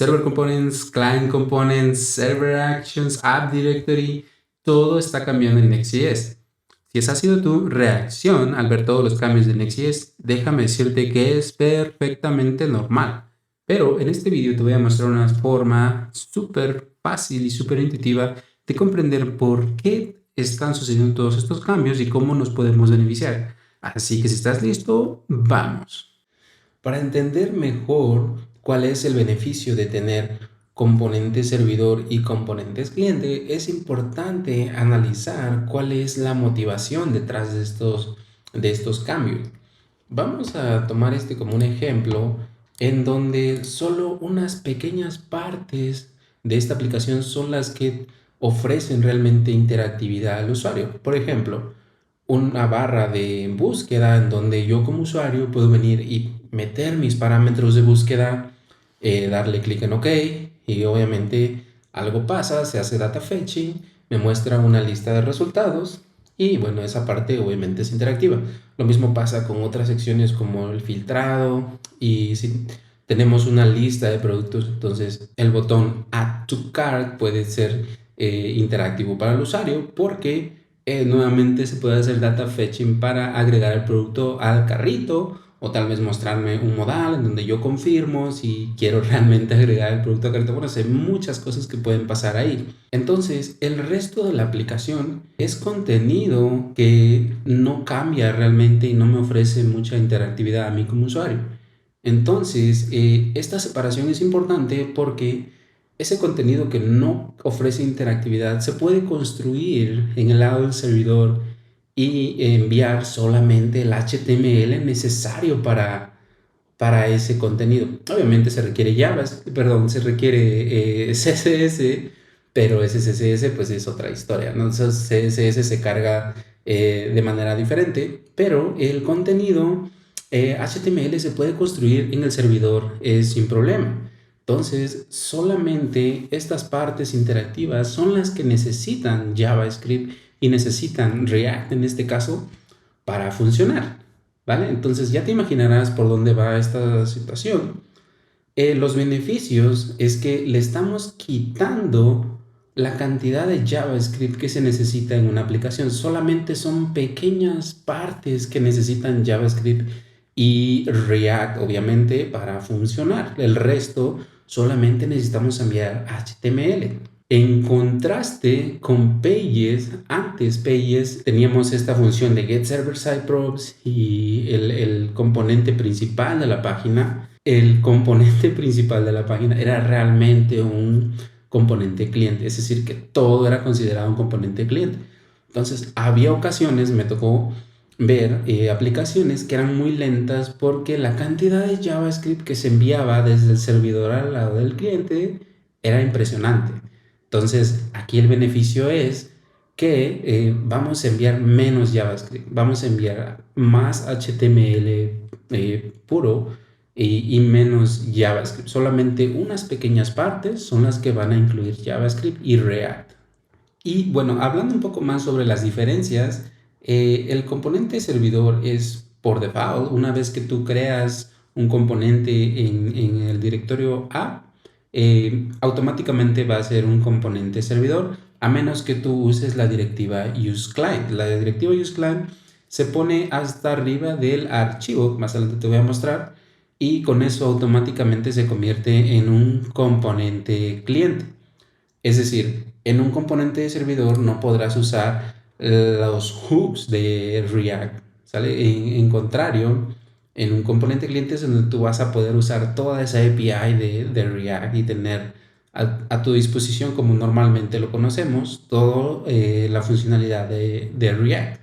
Server Components, Client Components, Server Actions, App Directory, todo está cambiando en Next.js. Si esa ha sido tu reacción al ver todos los cambios de Next.js, déjame decirte que es perfectamente normal. Pero en este video te voy a mostrar una forma súper fácil y súper intuitiva de comprender por qué están sucediendo todos estos cambios y cómo nos podemos beneficiar. Así que si estás listo, vamos. Para entender mejor cuál es el beneficio de tener componentes servidor y componentes cliente, es importante analizar cuál es la motivación detrás de estos cambios. Vamos a tomar este como un ejemplo en donde solo unas pequeñas partes de esta aplicación son las que ofrecen realmente interactividad al usuario. Por ejemplo, una barra de búsqueda en donde yo como usuario puedo venir y meter mis parámetros de búsqueda, darle clic en OK y obviamente algo pasa, se hace data fetching, me muestra una lista de resultados y bueno, esa parte obviamente es interactiva. Lo mismo pasa con otras secciones como el filtrado y si tenemos una lista de productos, entonces el botón Add to Cart puede ser interactivo para el usuario porque nuevamente se puede hacer data fetching para agregar el producto al carrito o tal vez mostrarme un modal en donde yo confirmo si quiero realmente agregar el producto al carrito. Bueno, hay muchas cosas que pueden pasar ahí. Entonces, el resto de la aplicación es contenido que no cambia realmente y no me ofrece mucha interactividad a mí como usuario. Entonces, esta separación es importante porque ese contenido que no ofrece interactividad se puede construir en el lado del servidor y enviar solamente el HTML necesario para ese contenido. Obviamente se requiere se requiere CSS, pero ese CSS pues es otra historia, ¿no? Entonces CSS se carga de manera diferente, pero el contenido HTML se puede construir en el servidor sin problema. Entonces, solamente estas partes interactivas son las que necesitan JavaScript y necesitan React en este caso para funcionar, ¿vale? Entonces ya te imaginarás por dónde va esta situación. Los beneficios es que le estamos quitando la cantidad de JavaScript que se necesita en una aplicación. Solamente son pequeñas partes que necesitan JavaScript y React, obviamente, para funcionar. El resto solamente necesitamos enviar HTML. En contraste con Pages, antes Pages teníamos esta función de Get Server Side Props y el componente principal de la página. El componente principal de la página era realmente un componente cliente, es decir, que todo era considerado un componente cliente. Entonces, había ocasiones, me tocó ver aplicaciones que eran muy lentas porque la cantidad de JavaScript que se enviaba desde el servidor al lado del cliente era impresionante. Entonces, aquí el beneficio es que vamos a enviar menos JavaScript, vamos a enviar más HTML puro y menos JavaScript. Solamente unas pequeñas partes son las que van a incluir JavaScript y React. Y bueno, hablando un poco más sobre las diferencias, el componente servidor es por default. Una vez que tú creas un componente en el directorio app, automáticamente va a ser un componente servidor, a menos que tú uses la directiva useClient. La directiva useClient se pone hasta arriba del archivo, más adelante te voy a mostrar, y con eso automáticamente se convierte en un componente cliente. Es decir, en un componente de servidor no podrás usar los hooks de React, ¿sale? En contrario, en un componente cliente es donde tú vas a poder usar toda esa API de React y tener a tu disposición, como normalmente lo conocemos, toda la funcionalidad de React.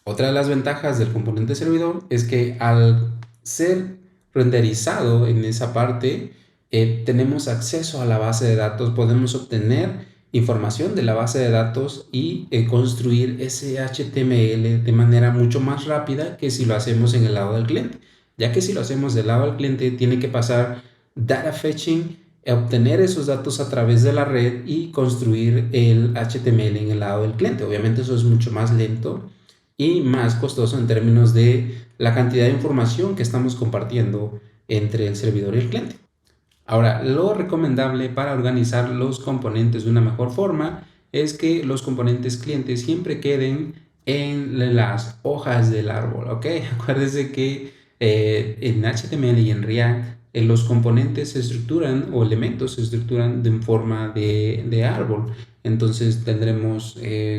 Otra de las ventajas del componente servidor es que al ser renderizado en esa parte, tenemos acceso a la base de datos, podemos obtener información de la base de datos y construir ese HTML de manera mucho más rápida que si lo hacemos en el lado del cliente, ya que si lo hacemos del lado del cliente tiene que pasar data fetching, obtener esos datos a través de la red y construir el HTML en el lado del cliente. Obviamente eso es mucho más lento y más costoso en términos de la cantidad de información que estamos compartiendo entre el servidor y el cliente. Ahora, lo recomendable para organizar los componentes de una mejor forma es que los componentes clientes siempre queden en las hojas del árbol, ¿ok? Acuérdense que en HTML y en React los componentes se estructuran o elementos se estructuran de forma de árbol. Entonces tendremos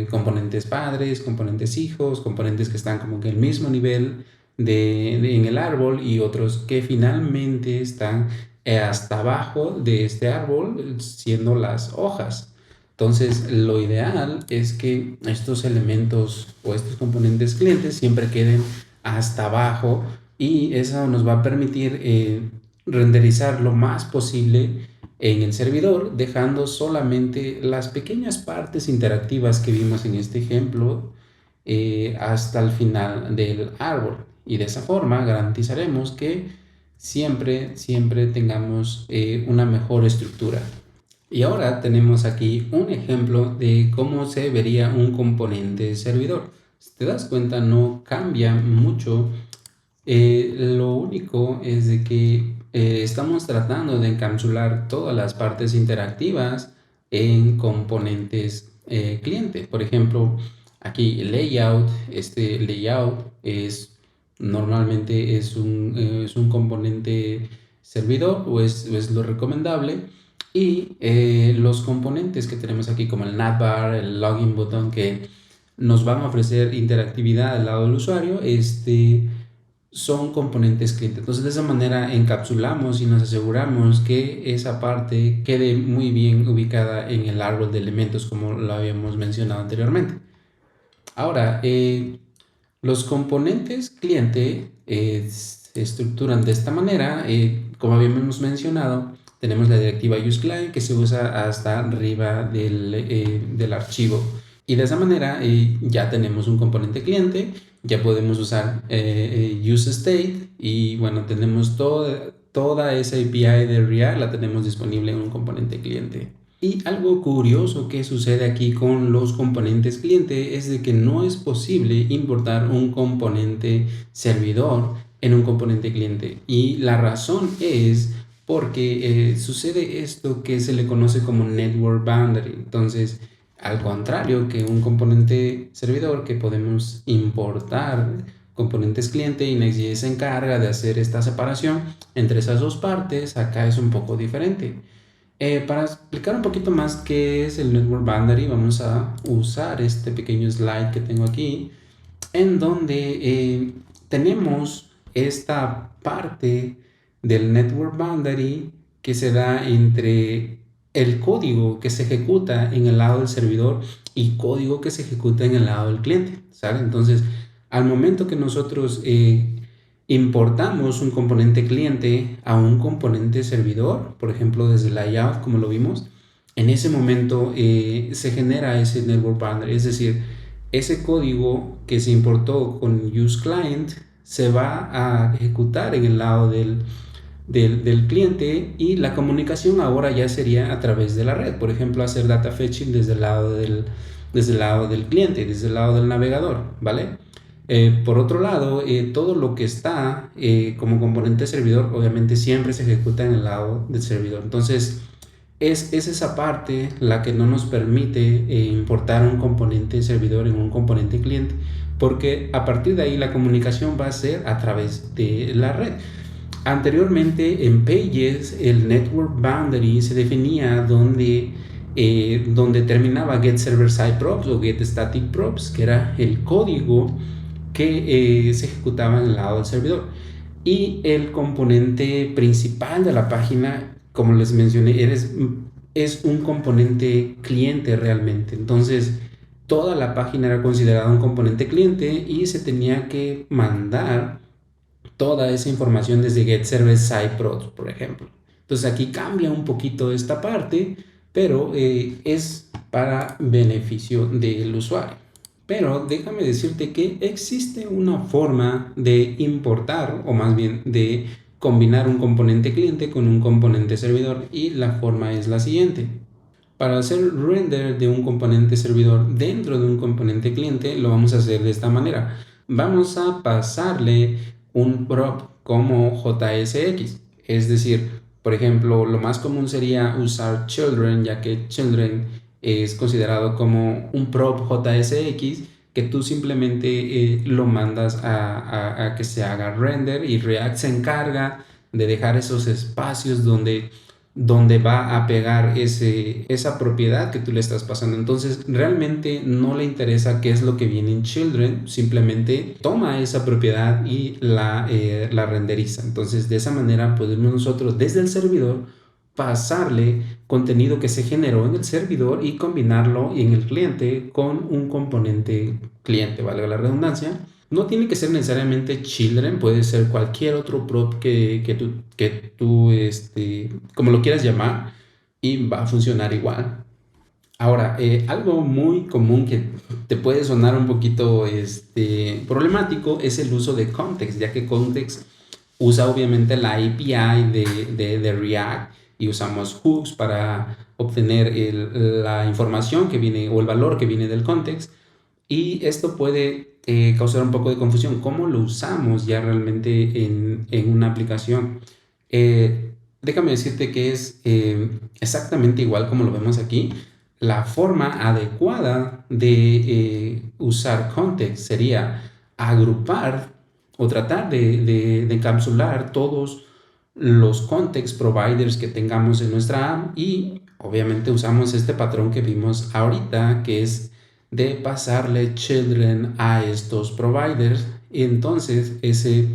componentes padres, componentes hijos, componentes que están como que en el mismo nivel en el árbol y otros que finalmente están hasta abajo de este árbol, siendo las hojas. Entonces, lo ideal es que estos elementos o estos componentes clientes siempre queden hasta abajo y eso nos va a permitir renderizar lo más posible en el servidor, dejando solamente las pequeñas partes interactivas que vimos en este ejemplo hasta el final del árbol. Y de esa forma garantizaremos que siempre tengamos una mejor estructura. Y ahora tenemos aquí un ejemplo de cómo se vería un componente servidor. Si te das cuenta, no cambia mucho. Lo único es de que estamos tratando de encapsular todas las partes interactivas en componentes cliente. Por ejemplo, aquí el layout, este layout normalmente es un componente servidor o es lo recomendable. Y los componentes que tenemos aquí como el navbar, el login button que nos van a ofrecer interactividad al lado del usuario, son componentes cliente. Entonces de esa manera encapsulamos y nos aseguramos que esa parte quede muy bien ubicada en el árbol de elementos como lo habíamos mencionado anteriormente. Ahora, los componentes cliente se estructuran de esta manera. Como habíamos mencionado, tenemos la directiva useClient que se usa hasta arriba del archivo. Y de esa manera ya tenemos un componente cliente, ya podemos usar useState y bueno, tenemos toda esa API de React la tenemos disponible en un componente cliente. Y algo curioso que sucede aquí con los componentes cliente es de que no es posible importar un componente servidor en un componente cliente. Y la razón es porque sucede esto que se le conoce como network boundary. Entonces, al contrario que un componente servidor que podemos importar componentes cliente y Next.js se encarga de hacer esta separación entre esas dos partes, acá es un poco diferente. Para explicar un poquito más qué es el Network Boundary, vamos a usar este pequeño slide que tengo aquí, en donde tenemos esta parte del Network Boundary que se da entre el código que se ejecuta en el lado del servidor y código que se ejecuta en el lado del cliente, ¿sale? Entonces, al momento que nosotros importamos un componente cliente a un componente servidor, por ejemplo desde layout como lo vimos, en ese momento se genera ese network boundary, es decir, ese código que se importó con useClient se va a ejecutar en el lado del cliente y la comunicación ahora ya sería a través de la red, por ejemplo hacer data fetching desde el lado del cliente, desde el lado del navegador, ¿vale? Por otro lado, todo lo que está como componente servidor obviamente siempre se ejecuta en el lado del servidor. Entonces es esa parte la que no nos permite importar un componente servidor en un componente cliente, porque a partir de ahí la comunicación va a ser a través de la red. Anteriormente en Pages el network boundary se definía donde terminaba getServerSideProps o getStaticProps, que era el código que se ejecutaba en el lado del servidor. Y el componente principal de la página, como les mencioné, es un componente cliente realmente. Entonces, toda la página era considerada un componente cliente y se tenía que mandar toda esa información desde getServerSideProps, por ejemplo. Entonces, aquí cambia un poquito esta parte, pero es para beneficio del usuario. Pero déjame decirte que existe una forma de importar, o más bien de combinar un componente cliente con un componente servidor, y la forma es la siguiente. Para hacer render de un componente servidor dentro de un componente cliente, lo vamos a hacer de esta manera. Vamos a pasarle un prop como JSX, es decir, Por ejemplo, lo más común sería usar children, ya que children es considerado como un prop JSX que tú simplemente lo mandas a que se haga render y React se encarga de dejar esos espacios donde va a pegar esa propiedad que tú le estás pasando. Entonces, realmente no le interesa qué es lo que viene en children, simplemente toma esa propiedad y la renderiza. Entonces, de esa manera podemos nosotros desde el servidor pasarle contenido que se generó en el servidor y combinarlo en el cliente con un componente cliente, valga la redundancia. No tiene que ser necesariamente children, puede ser cualquier otro prop que tú como lo quieras llamar, y va a funcionar igual. Ahora, algo muy común que te puede sonar un poquito problemático es el uso de context, ya que context usa obviamente la API de React y usamos hooks para obtener la información que viene o el valor que viene del context. Y esto puede causar un poco de confusión. ¿Cómo lo usamos ya realmente en una aplicación? Déjame decirte que es exactamente igual como lo vemos aquí. La forma adecuada de usar context sería agrupar o tratar de encapsular todos los context providers que tengamos en nuestra app y obviamente usamos este patrón que vimos ahorita, que es de pasarle children a estos providers. Y entonces ese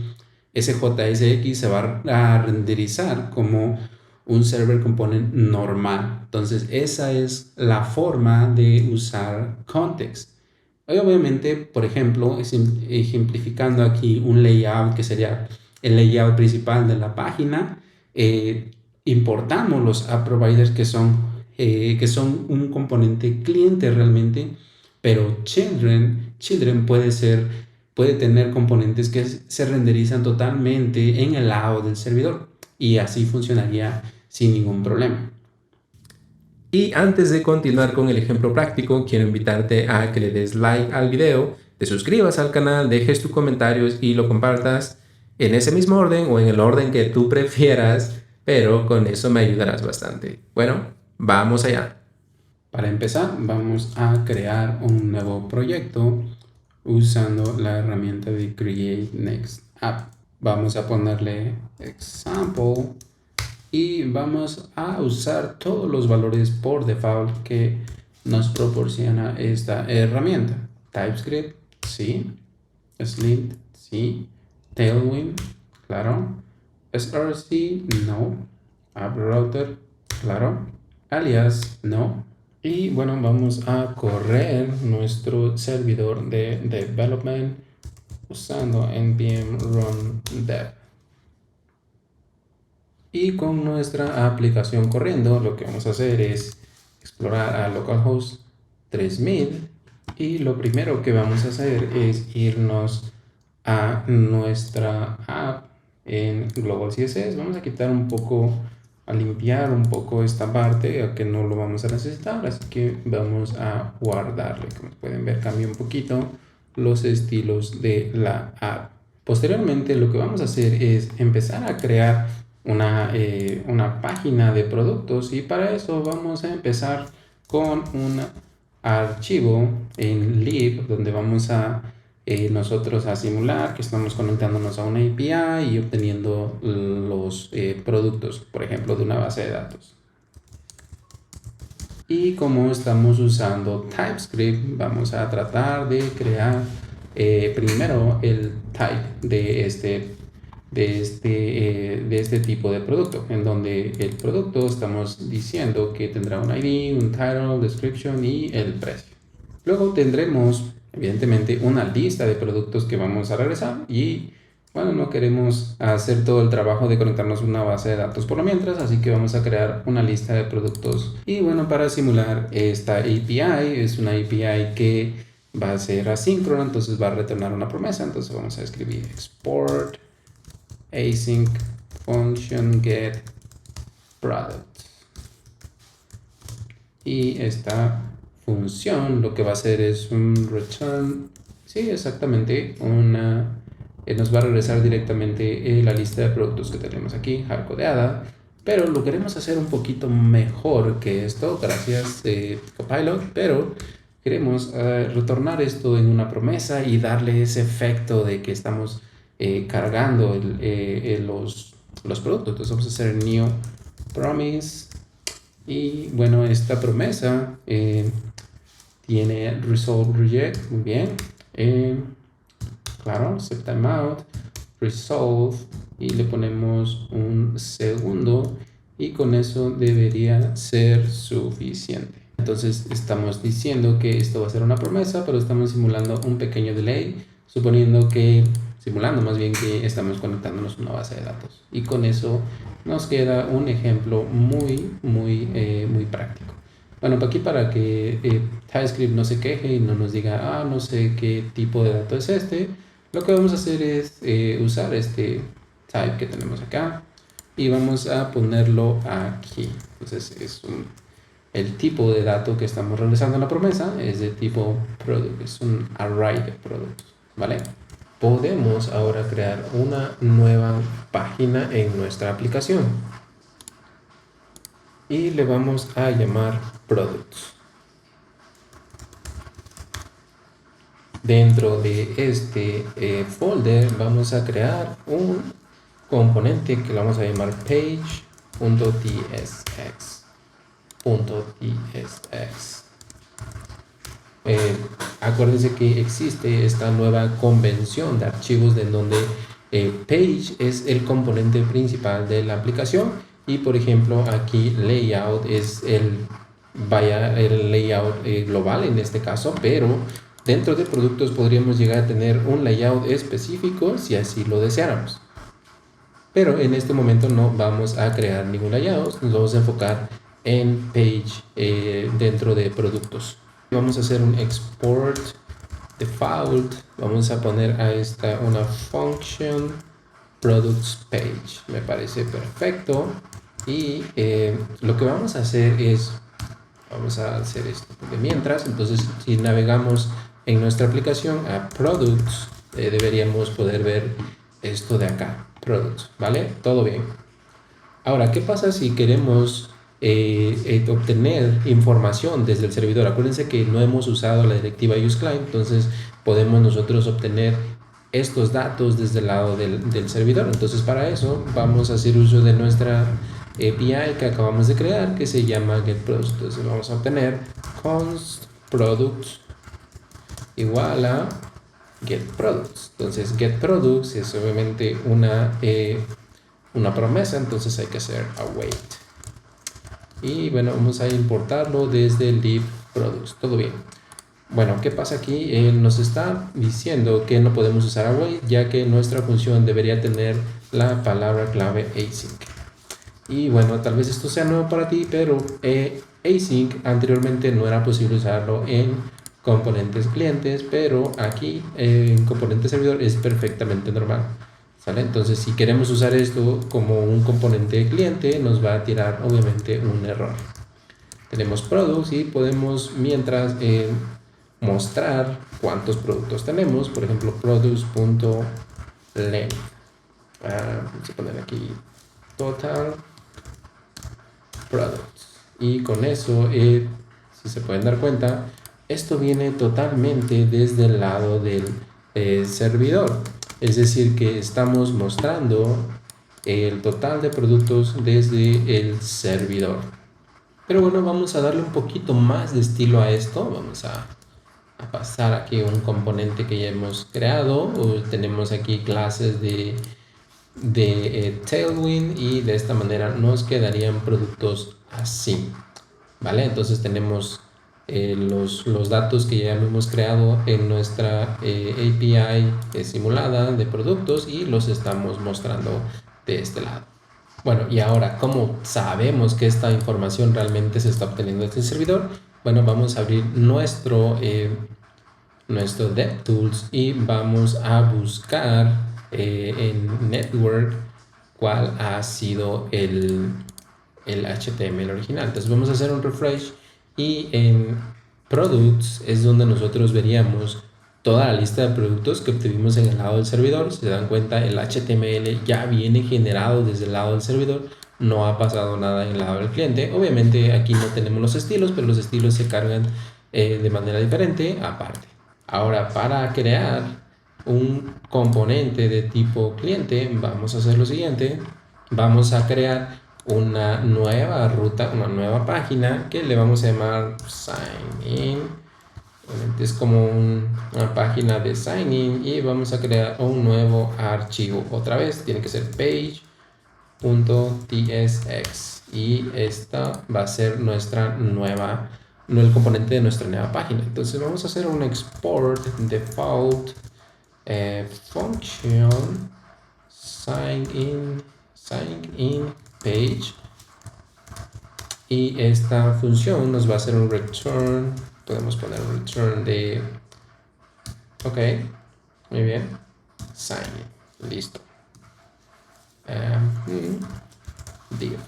JSX se va a renderizar como un server component normal. Entonces esa es la forma de usar context. Y obviamente, por ejemplo, ejemplificando aquí un layout que sería el layout principal de la página, importamos los app providers que son un componente cliente realmente, pero children puede tener componentes que se renderizan totalmente en el lado del servidor y así funcionaría sin ningún problema. Y antes de continuar con el ejemplo práctico, quiero invitarte a que le des like al video, te suscribas al canal, dejes tus comentarios y lo compartas en ese mismo orden o en el orden que tú prefieras, pero con eso me ayudarás bastante. Bueno, vamos allá. Para empezar, vamos a crear un nuevo proyecto usando la herramienta de Create Next App. Vamos a ponerle example y vamos a usar todos los valores por default que nos proporciona esta herramienta. TypeScript, sí. Slint, sí. Tailwind, claro. src, no. App Router, claro. Alias, no. Y bueno, vamos a correr nuestro servidor de development usando npm run dev. Y con nuestra aplicación corriendo, lo que vamos a hacer es explorar a localhost 3000 y lo primero que vamos a hacer es irnos a nuestra app en Global CSS. Vamos a quitar un poco, a limpiar un poco esta parte, ya que no lo vamos a necesitar, así que vamos a guardarle. Como pueden ver, cambia un poquito los estilos de la app. Posteriormente, lo que vamos a hacer es empezar a crear una página de productos y para eso vamos a empezar con un archivo en lib donde vamos a nosotros a simular que estamos conectándonos a una API y obteniendo los productos, por ejemplo, de una base de datos. Y como estamos usando TypeScript, vamos a tratar de crear primero el type de este tipo de producto, en donde el producto estamos diciendo que tendrá un ID, un title, description y el precio. Luego tendremos evidentemente una lista de productos que vamos a regresar y bueno, no queremos hacer todo el trabajo de conectarnos a una base de datos por lo mientras, así que vamos a crear una lista de productos. Y bueno, para simular esta API, es una API que va a ser asíncrona, entonces va a retornar una promesa, entonces vamos a escribir export async function get product. Y esta función lo que va a hacer es un return, sí, exactamente, nos va a regresar directamente la lista de productos que tenemos aquí, hardcodeada. pero lo queremos hacer un poquito mejor que esto, gracias Copilot, pero queremos retornar esto en una promesa y darle ese efecto de que estamos cargando los productos. Entonces vamos a hacer new promise y bueno, esta promesa tiene resolve reject, muy bien, claro, set timeout, resolve y le ponemos un segundo y con eso debería ser suficiente. Entonces estamos diciendo que esto va a ser una promesa, pero estamos simulando un pequeño delay, simulando más bien que estamos conectándonos a una base de datos. Y con eso nos queda un ejemplo muy práctico. Bueno, aquí para que TypeScript no se queje y no nos diga, no sé qué tipo de dato es este, lo que vamos a hacer es usar este type que tenemos acá y vamos a ponerlo aquí. Entonces el tipo de dato que estamos realizando en la promesa es de tipo product, es un array de productos, ¿vale? Podemos ahora crear una nueva página en nuestra aplicación y le vamos a llamar products. Dentro de este folder vamos a crear un componente que lo vamos a llamar page.tsx. Acuérdense que existe esta nueva convención de archivos de donde page es el componente principal de la aplicación y por ejemplo aquí layout es el layout global en este caso, pero dentro de productos podríamos llegar a tener un layout específico si así lo deseáramos. Pero en este momento no vamos a crear ningún layout, nos vamos a enfocar en page dentro de productos. Vamos a hacer un export default, vamos a poner a esta una function products page, me parece perfecto. Y lo que vamos a hacer es, vamos a hacer esto de mientras, entonces si navegamos en nuestra aplicación a products, deberíamos poder ver esto de acá, products, ¿vale? Todo bien. Ahora, ¿qué pasa si queremos obtener información desde el servidor? Acuérdense que no hemos usado la directiva useClient, entonces podemos nosotros obtener estos datos desde el lado del servidor. Entonces para eso vamos a hacer uso de nuestra API que acabamos de crear, que se llama getProducts. Entonces vamos a obtener const products igual a getProducts. Entonces getProducts es obviamente una promesa, entonces hay que hacer await. Y bueno, vamos a importarlo desde el div products. Todo bien. Bueno, ¿qué pasa aquí? Nos está diciendo que no podemos usar await, ya que nuestra función debería tener la palabra clave async. Y bueno, tal vez esto sea nuevo para ti, pero async anteriormente no era posible usarlo en componentes clientes, pero aquí en componente servidor es perfectamente normal. ¿Sale? Entonces, si queremos usar esto como un componente cliente, nos va a tirar obviamente un error. Tenemos products y podemos mientras mostrar cuántos productos tenemos. Por ejemplo, products.length. Vamos a poner aquí total products. Y con eso, si se pueden dar cuenta, esto viene totalmente desde el lado del servidor. Es decir, que estamos mostrando el total de productos desde el servidor. Pero bueno, vamos a darle un poquito más de estilo a esto. Vamos a pasar aquí un componente que ya hemos creado. Tenemos aquí clases de Tailwind y de esta manera nos quedarían productos así. ¿Vale? Entonces tenemos los datos que ya hemos creado en nuestra API simulada de productos y los estamos mostrando de este lado. Bueno, y ahora, ¿cómo sabemos que esta información realmente se está obteniendo desde el servidor? Bueno, vamos a abrir nuestro DevTools y vamos a buscar en Network cuál ha sido el HTML original. Entonces vamos a hacer un refresh y en Products es donde nosotros veríamos toda la lista de productos que obtuvimos en el lado del servidor. Si se dan cuenta, el HTML ya viene generado desde el lado del servidor, no ha pasado nada en el lado del cliente. Obviamente aquí no tenemos los estilos, pero los estilos se cargan de manera diferente aparte. Ahora, para crear un componente de tipo cliente, vamos a hacer lo siguiente. Vamos a crear una nueva ruta, una nueva página que le vamos a llamar sign in. Es como una página de sign in y vamos a crear un nuevo archivo. Otra vez tiene que ser page.tsx y esta va a ser nuestra nueva, el componente de nuestra nueva página. Entonces vamos a hacer un export default function sign in page y esta función nos va a hacer un return. Podemos poner un return de ok, muy bien, sign in, listo. Div.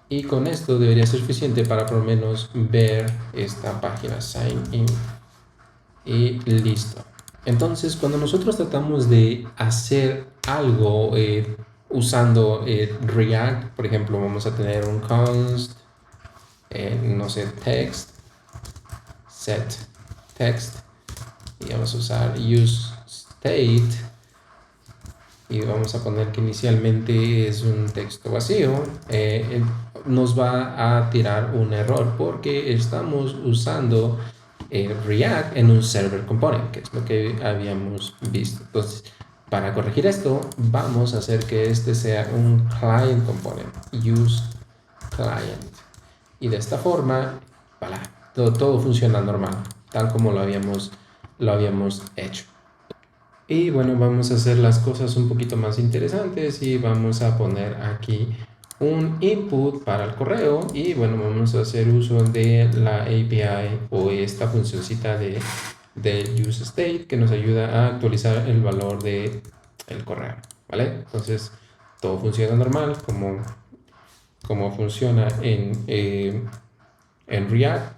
Y con esto debería ser suficiente para por lo menos ver esta página sign in y listo. Entonces cuando nosotros tratamos de hacer algo usando React, por ejemplo, vamos a tener un const no sé, text, set text y vamos a usar use state y vamos a poner que inicialmente es un texto vacío. Nos va a tirar un error porque estamos usando React en un server component, que es lo que habíamos visto. Entonces, para corregir esto, vamos a hacer que este sea un client component, use client. Y de esta forma, voilà, todo funciona normal, tal como lo habíamos hecho. Y bueno, vamos a hacer las cosas un poquito más interesantes y vamos a poner aquí un input para el correo y bueno, vamos a hacer uso de la API o esta funcioncita de useState que nos ayuda a actualizar el valor de el correo, ¿vale? Entonces todo funciona normal como funciona en React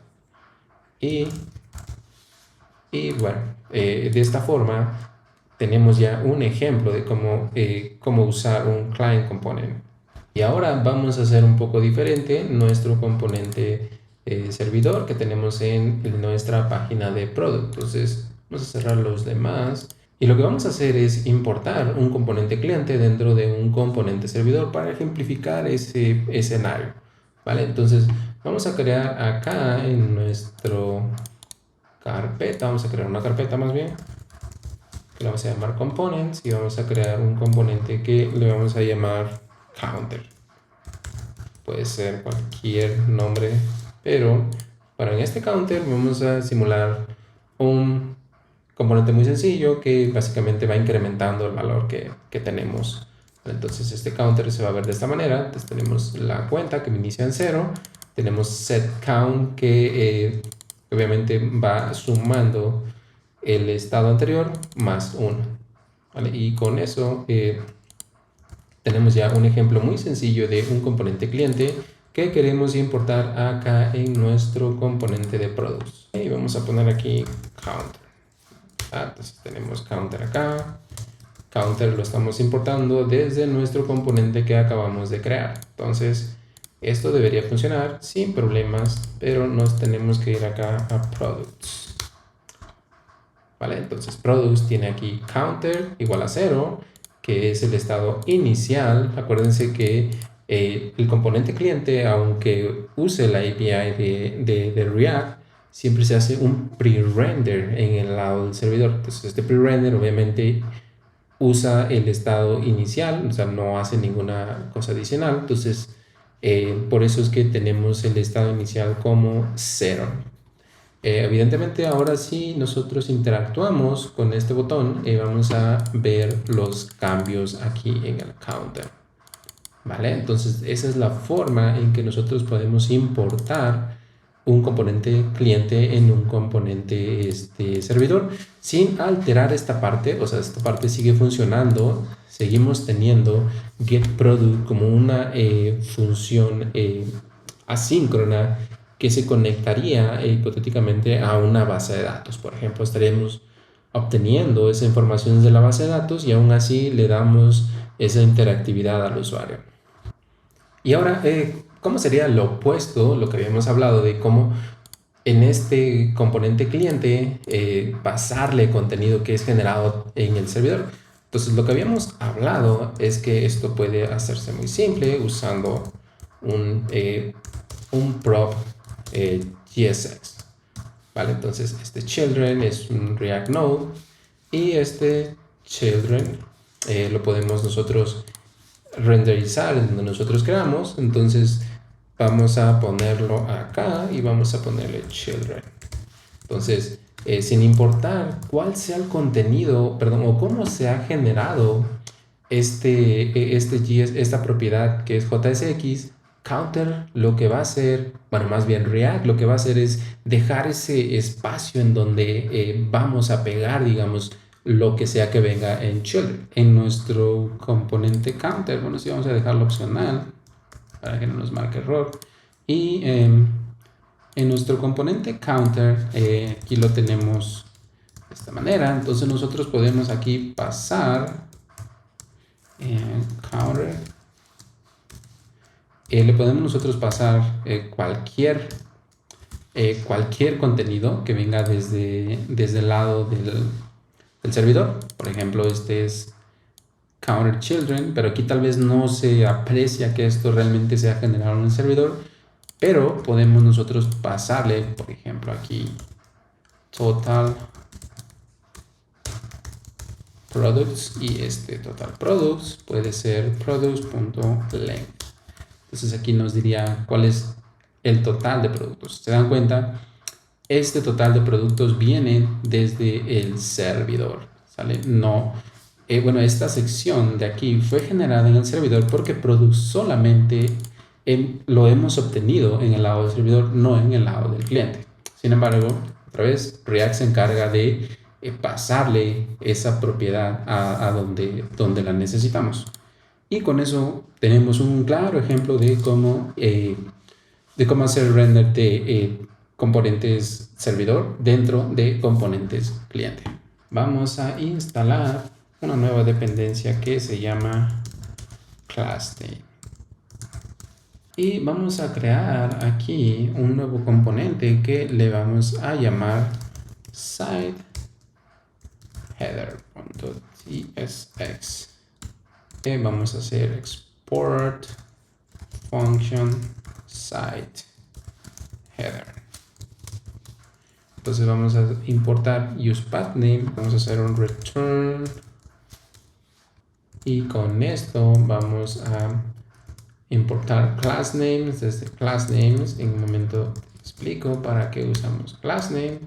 y bueno, de esta forma tenemos ya un ejemplo de cómo usar un client component. Y ahora vamos a hacer un poco diferente nuestro componente servidor que tenemos en nuestra página de product. Entonces vamos a cerrar los demás. Y lo que vamos a hacer es importar un componente cliente dentro de un componente servidor para ejemplificar ese escenario, ¿vale? Entonces vamos a crear acá en nuestro carpeta, vamos a crear una carpeta más bien, que la vamos a llamar components y vamos a crear un componente que le vamos a llamar counter. Puede ser cualquier nombre, pero en este counter vamos a simular un componente muy sencillo que básicamente va incrementando el valor que tenemos. Entonces este counter se va a ver de esta manera. Entonces tenemos la cuenta que inicia en 0, tenemos setCount que obviamente va sumando el estado anterior más 1, ¿vale? Y con eso tenemos ya un ejemplo muy sencillo de un componente cliente que queremos importar acá en nuestro componente de products. Y vamos a poner aquí counter. Entonces tenemos counter acá. Counter lo estamos importando desde nuestro componente que acabamos de crear. Entonces esto debería funcionar sin problemas, pero nos tenemos que ir acá a products. ¿Vale? Entonces products tiene aquí counter igual a 0, que es el estado inicial. Acuérdense que el componente cliente, aunque use la API de React, siempre se hace un pre-render en el lado del servidor. Entonces este pre-render obviamente usa el estado inicial, o sea, no hace ninguna cosa adicional. Entonces por eso es que tenemos el estado inicial como 0. Evidentemente ahora sí nosotros interactuamos con este botón y vamos a ver los cambios aquí en el counter, ¿vale? Entonces esa es la forma en que nosotros podemos importar un componente cliente en un componente servidor sin alterar esta parte. O sea, esta parte sigue funcionando, seguimos teniendo getProduct como una función asíncrona que se conectaría hipotéticamente a una base de datos. Por ejemplo, estaríamos obteniendo esa información de la base de datos y aún así le damos esa interactividad al usuario. Y ahora, ¿cómo sería lo opuesto, lo que habíamos hablado de cómo en este componente cliente pasarle contenido que es generado en el servidor? Entonces, lo que habíamos hablado es que esto puede hacerse muy simple usando un prop JSX. ¿Vale? Entonces, este children es un React Node y este children lo podemos nosotros renderizar en donde nosotros queramos. Entonces, vamos a ponerlo acá y vamos a ponerle children. Entonces, sin importar cuál sea el contenido, perdón, o cómo se ha generado esta propiedad que es JSX, Counter lo que va a hacer, bueno, más bien React lo que va a hacer es dejar ese espacio en donde vamos a pegar, digamos, lo que sea que venga en children. En nuestro componente counter, bueno, sí vamos a dejarlo opcional para que no nos marque error. Y en nuestro componente counter, aquí lo tenemos de esta manera. Entonces nosotros podemos aquí pasar counter. Le podemos nosotros pasar cualquier contenido que venga desde el lado del servidor. Por ejemplo, este es counter children, pero aquí tal vez no se aprecia que esto realmente sea generado en el servidor, pero podemos nosotros pasarle, por ejemplo, aquí total products, y este total products puede ser products.length. Entonces aquí nos diría cuál es el total de productos. ¿Se dan cuenta? Este total de productos viene desde el servidor, ¿sale? No, bueno, esta sección de aquí fue generada en el servidor porque products solamente lo hemos obtenido en el lado del servidor, no en el lado del cliente. Sin embargo, otra vez, React se encarga de pasarle esa propiedad a donde la necesitamos. Y con eso tenemos un claro ejemplo de cómo hacer render de componentes servidor dentro de componentes cliente. Vamos a instalar una nueva dependencia que se llama className. Y vamos a crear aquí un nuevo componente que le vamos a llamar siteHeader.tsx. Vamos a hacer export function siteHeader. Entonces vamos a importar usePathName, vamos a hacer un return y con esto vamos a importar classNames desde classNames. En un momento te explico para qué usamos className.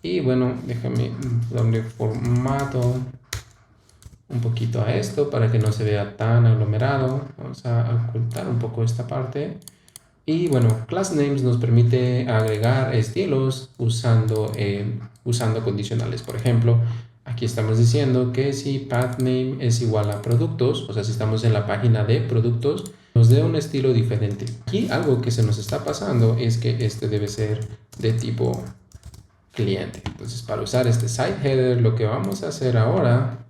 Y bueno, déjame darle formato un poquito a esto para que no se vea tan aglomerado. Vamos a ocultar un poco esta parte. Y bueno, classNames nos permite agregar estilos usando condicionales. Por ejemplo, aquí estamos diciendo que si pathname es igual a productos, o sea, si estamos en la página de productos, nos dé un estilo diferente. Aquí algo que se nos está pasando es que este debe ser de tipo cliente. Entonces, para usar este siteHeader, lo que vamos a hacer ahora,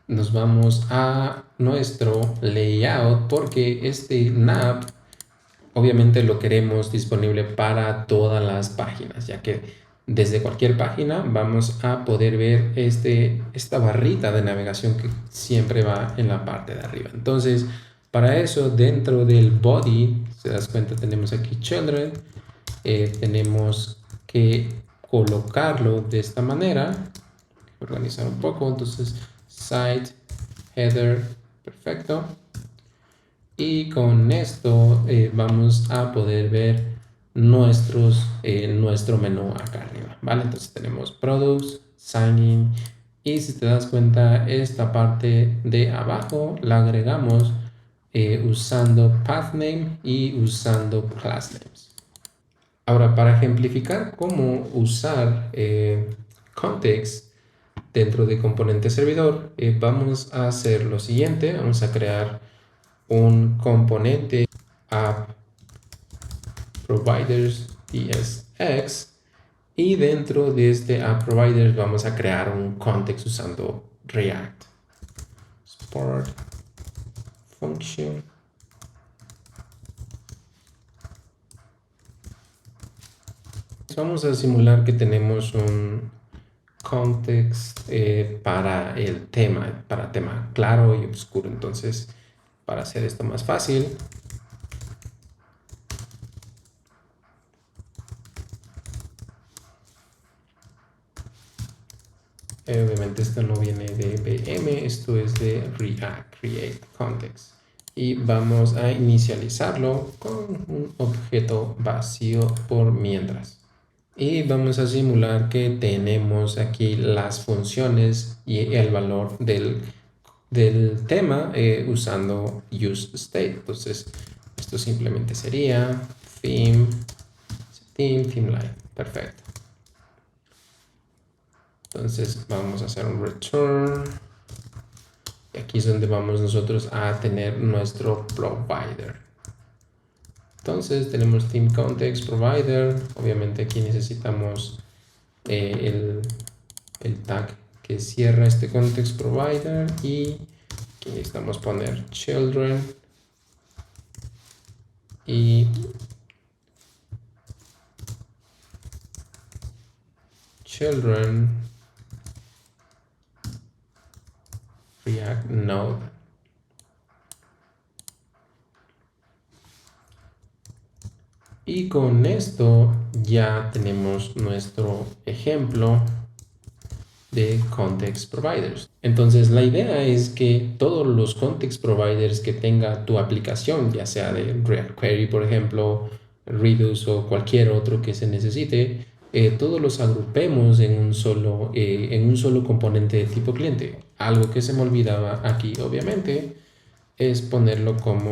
nos vamos a nuestro layout, porque este nav obviamente lo queremos disponible para todas las páginas, ya que desde cualquier página vamos a poder ver esta barrita de navegación que siempre va en la parte de arriba. Entonces, para eso, dentro del body, se das cuenta, tenemos aquí children, tenemos que colocarlo de esta manera, organizar un poco. Entonces, site header, perfecto. Y con esto vamos a poder ver nuestro menú acá arriba, ¿vale? Entonces tenemos products, sign in, y si te das cuenta, esta parte de abajo la agregamos usando pathname y usando classnames. Ahora, para ejemplificar cómo usar context dentro de componente servidor, vamos a hacer lo siguiente. Vamos a crear un componente app providers tsx, y dentro de este app providers vamos a crear un context usando React. export function. Vamos a simular que tenemos un context para el tema, para tema claro y oscuro. Entonces, para hacer esto más fácil, obviamente esto no viene de VM, esto es de React, Create Context. Y vamos a inicializarlo con un objeto vacío por mientras. Y vamos a simular que tenemos aquí las funciones y el valor del tema usando useState. Entonces, esto simplemente sería theme line. Perfecto. Entonces, vamos a hacer un return. Y aquí es donde vamos nosotros a tener nuestro provider. Entonces tenemos theme context provider. Obviamente aquí necesitamos el tag que cierra este context provider, y aquí necesitamos poner children y children React Node. Y con esto ya tenemos nuestro ejemplo de context providers. Entonces la idea es que todos los context providers que tenga tu aplicación, ya sea de React Query, por ejemplo, Redux o cualquier otro que se necesite, todos los agrupemos en un solo componente de tipo cliente. Algo que se me olvidaba aquí, obviamente, es ponerlo como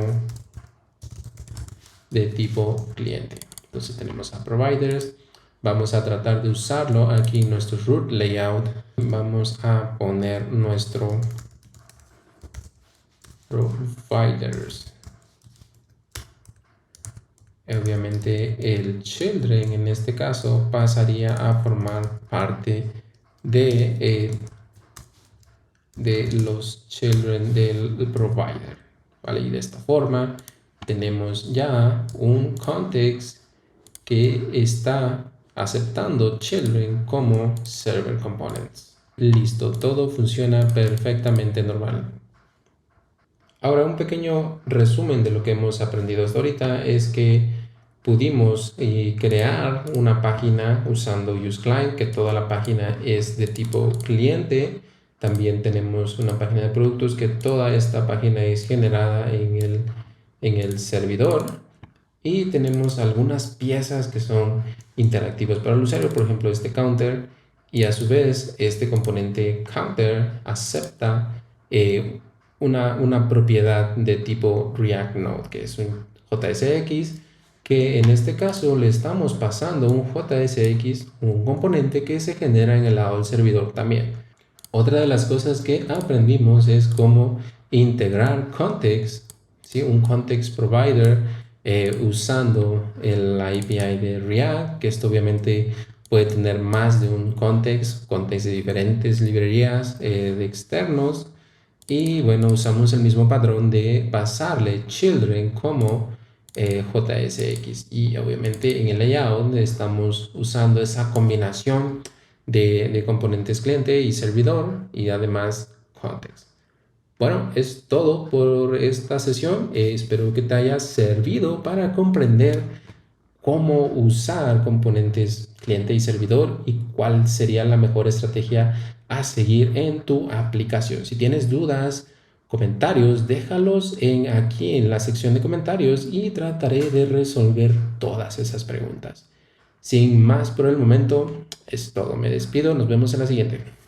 de tipo cliente. Entonces tenemos a providers. Vamos a tratar de usarlo aquí en nuestro root layout. Vamos a poner nuestro providers. Obviamente el children en este caso pasaría a formar parte de los children del provider, ¿vale? Y de esta forma tenemos ya un context que está aceptando children como server components. Listo, todo funciona perfectamente normal. Ahora, un pequeño resumen de lo que hemos aprendido hasta ahorita es que pudimos crear una página usando useClient, que toda la página es de tipo cliente. También tenemos una página de productos que toda esta página es generada en el servidor. Y tenemos algunas piezas que son interactivas para el usuario, por ejemplo este counter, y a su vez este componente counter acepta una propiedad de tipo React Node, que es un JSX, que en este caso le estamos pasando un JSX, un componente que se genera en el lado del servidor también. Otra de las cosas que aprendimos es cómo integrar context, ¿sí? Un context provider usando el API de React, que esto obviamente puede tener más de un context de diferentes librerías de externos. Y bueno, usamos el mismo patrón de pasarle children como JSX, y obviamente en el layout estamos usando esa combinación de componentes cliente y servidor, y además context. Bueno, es todo por esta sesión. Espero que te haya servido para comprender cómo usar componentes cliente y servidor y cuál sería la mejor estrategia a seguir en tu aplicación. Si tienes dudas, comentarios, déjalos aquí en la sección de comentarios y trataré de resolver todas esas preguntas. Sin más por el momento, es todo. Me despido. Nos vemos en la siguiente.